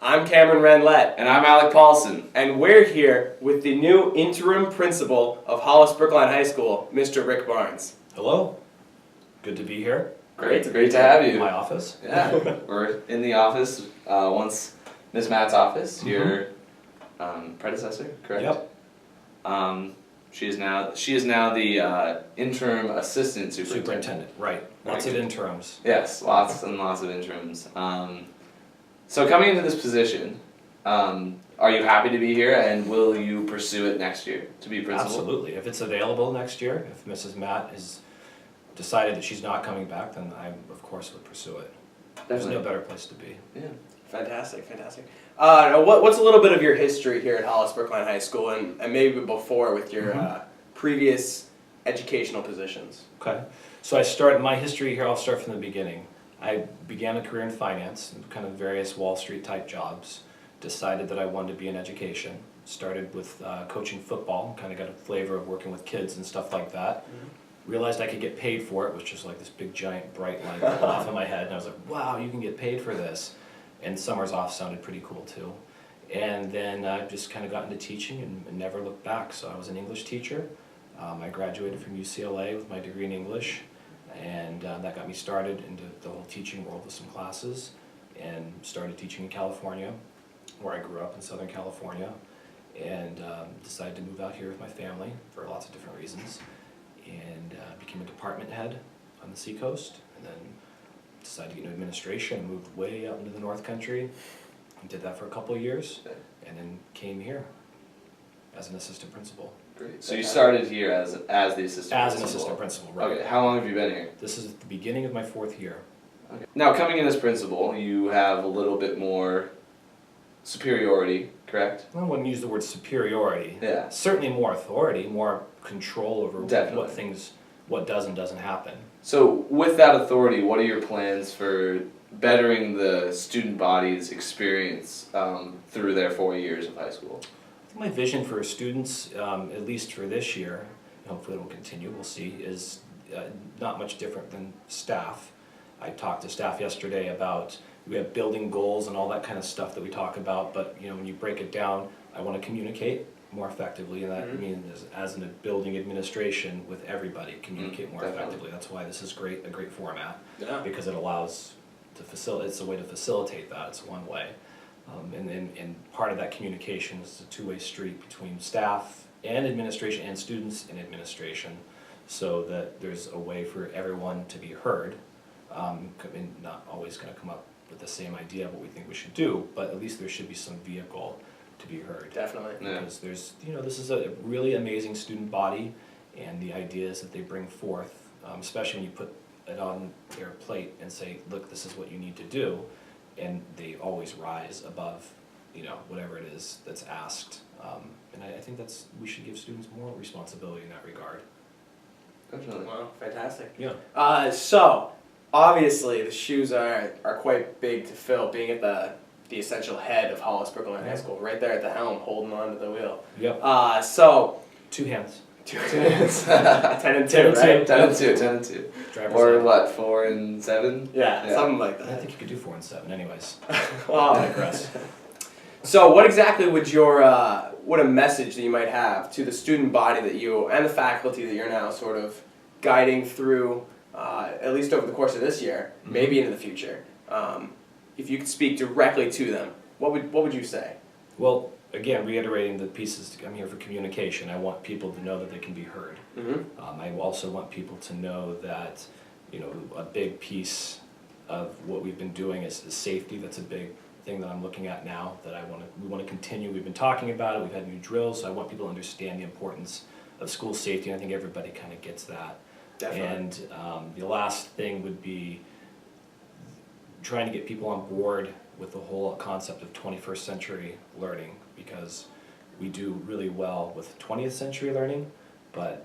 I'm Cameron Randlett. And I'm Alec Paulson. And we're here with the new interim principal of Hollis Brookline High School, Mr. Rick Barnes. Hello. Good to be here. Great to have you. In my office. Yeah, we're in the office, once Ms. Matt's office, your predecessor, correct? Yep. She is now the interim assistant Superintendent, right. Lots of interims. Yes, lots and lots of interims. So coming into this position, are you happy to be here, and will you pursue it next year to be principal? Absolutely. If it's available next year, if Mrs. Matt has decided that she's not coming back, then I, of course, would pursue it. There's no better place to be. Yeah. Fantastic. Now what's a little bit of your history here at Hollis Brookline High School, and maybe before with your previous educational positions? Okay. So my history here, I'll start from the beginning. I began a career in finance, kind of various Wall Street type jobs. Decided that I wanted to be in education. Started with coaching football, kind of got a flavor of working with kids and stuff like that. Realized I could get paid for it, which was like this big giant bright light going off in my head, and I was like, wow, you can get paid for this. And summers off sounded pretty cool too. And then I just kind of got into teaching and never looked back. So I was an English teacher. I graduated from UCLA with my degree in English, and that got me started into the whole teaching world with some classes, and started teaching in California, where I grew up in Southern California, and decided to move out here with my family for lots of different reasons, and became a department head on the Seacoast, and then decided to get into administration, moved way out into the North Country, and did that for a couple of years, and then came here as an assistant principal. Great. So you started here as the assistant principal? As an assistant principal, right. Okay, how long have you been here? This is the beginning of my 4th year. Okay. Now, coming in as principal, you have a little bit more superiority, correct? I wouldn't use the word superiority. Yeah. Certainly more authority, more control over what does and doesn't happen. So, with that authority, what are your plans for bettering the student body's experience through their 4 years of high school? My vision for students, at least for this year, and hopefully it will continue, we'll see, is not much different than staff. I talked to staff yesterday about, we have building goals and all that kind of stuff that we talk about, but when you break it down, I want to communicate more effectively, and that means as in a building administration with everybody, communicate more effectively. That's why this is a great format, because it allows it's a way to facilitate that. It's one way. And part of that communication is a two-way street between staff and administration and students in administration, so that there's a way for everyone to be heard. And not always going to come up with the same idea of what we think we should do, but at least there should be some vehicle to be heard. Definitely. Because there's, this is a really amazing student body, and the ideas that they bring forth, especially when you put it on their plate and say, look, this is what you need to do, and they always rise above, whatever it is that's asked. And I think we should give students more responsibility in that regard. Definitely. Wow, fantastic. Yeah. So, obviously the shoes are quite big to fill, being at the essential head of Hollis Brookline High School, right there at the helm, holding on to the wheel. Yep. So 2 hands. 2 hands. 10 and 2, right? 10 and 2. Or what, 4 and 7? Yeah, something like that. I think you could do 4 and 7 anyways. Wow. I digress. So what exactly would what a message that you might have to the student body that you, and the faculty that you're now sort of guiding through, at least over the course of this year, maybe into the future, if you could speak directly to them, what would you say? Well, again, reiterating the pieces, I'm here for communication. I want people to know that they can be heard. I also want people to know that, a big piece of what we've been doing is safety. That's a big thing that I'm looking at now, that we want to continue. We've been talking about it. We've had new drills, so I want people to understand the importance of school safety, and I think everybody kind of gets that. Definitely. And the last thing would be trying to get people on board with the whole concept of 21st century learning, because we do really well with 20th century learning, but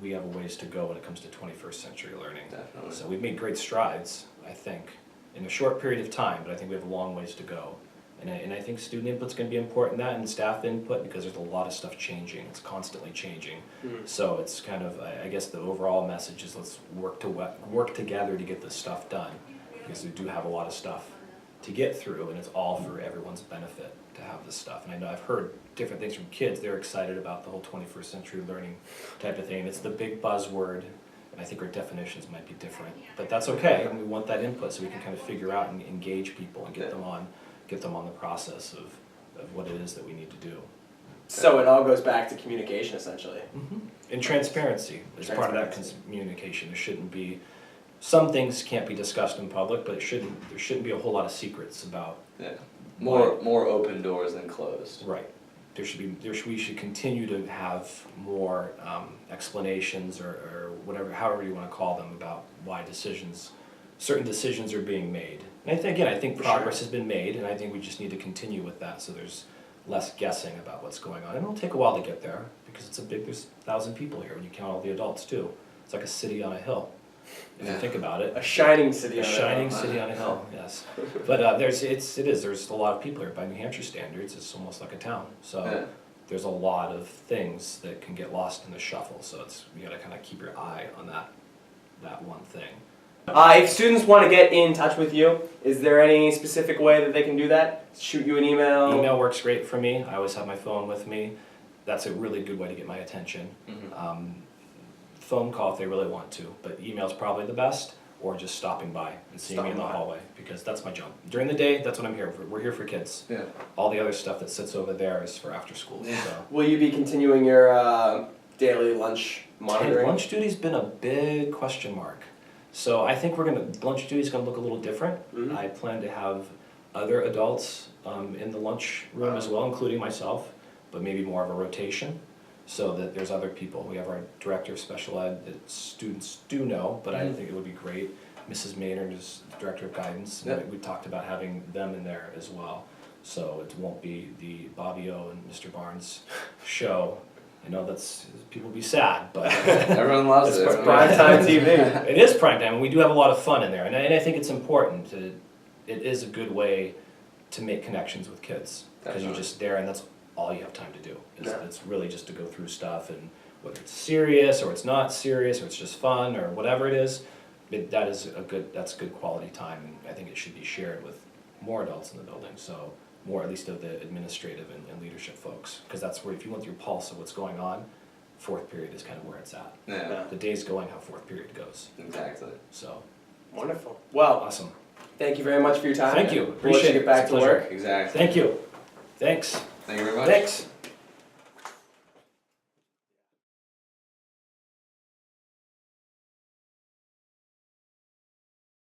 we have a ways to go when it comes to 21st century learning. Definitely. So we've made great strides, I think, in a short period of time, but I think we have a long ways to go. And I think student input's going to be important in that, and staff input, because there's a lot of stuff changing. It's constantly changing. So it's kind of, I guess the overall message is let's work together to get this stuff done, because we do have a lot of stuff to get through, and it's all for everyone's benefit. benefit to have this stuff. And I know I've heard different things from kids. They're excited about the whole 21st century learning type of thing. It's the big buzzword, and I think our definitions might be different, but that's okay. And we want that input so we can kind of figure out and engage people and get them on the process of what it is that we need to do. So it all goes back to communication, essentially. And transparency is part of that communication. There shouldn't be, some things can't be discussed in public, but there shouldn't be a whole lot of secrets about. Yeah. More open doors than closed. Right. We should continue to have more explanations or whatever, however you want to call them, about why certain decisions are being made. And I think progress has been made, and I think we just need to continue with that so there's less guessing about what's going on. And it'll take a while to get there because there's 1,000 people here when you count all the adults too. It's like a city on a hill, if you think about it. A shining city on a hill, yes. But there's a lot of people here. By New Hampshire standards, it's almost like a town. So there's a lot of things that can get lost in the shuffle. So you got to kind of keep your eye on that one thing. If students want to get in touch with you, is there any specific way that they can do that? Shoot you an email? Email works great for me. I always have my phone with me. That's a really good way to get my attention. Phone call if they really want to, but email's probably the best, or just stopping by and seeing me in the hallway, because that's my job. During the day, that's what I'm here for. We're here for kids. Yeah. All the other stuff that sits over there is for after school. Yeah. So. Will you be continuing your daily lunch monitoring? Lunch duty's been a big question mark. So I think lunch duty's gonna look a little different. I plan to have other adults in the lunch room as well, including myself, but maybe more of a rotation, so that there's other people. We have our director of special ed that students do know, but I think it would be great. Mrs. Maynard is director of guidance, and we talked about having them in there as well. So it won't be the Bobby O and Mr. Barnes show. I know people will be sad, but everyone loves it. It's primetime TV. It is primetime, and we do have a lot of fun in there, and I think it's important. It is a good way to make connections with kids, because you're just there, and that's all you have time to do. It's really just to go through stuff, and whether it's serious or it's not serious or it's just fun or whatever it is, that's good quality time, and I think it should be shared with more adults in the building. So. More at least of the administrative and leadership folks, because that's where, if you want your pulse of what's going on, fourth period is kind of where it's at. Yeah. The day's going how fourth period goes. Exactly. So. Wonderful. Well, awesome. Thank you very much for your time. Thank you. Appreciate it. Get back to work. Exactly. Thank you. Thanks. Thank you very much. Thanks.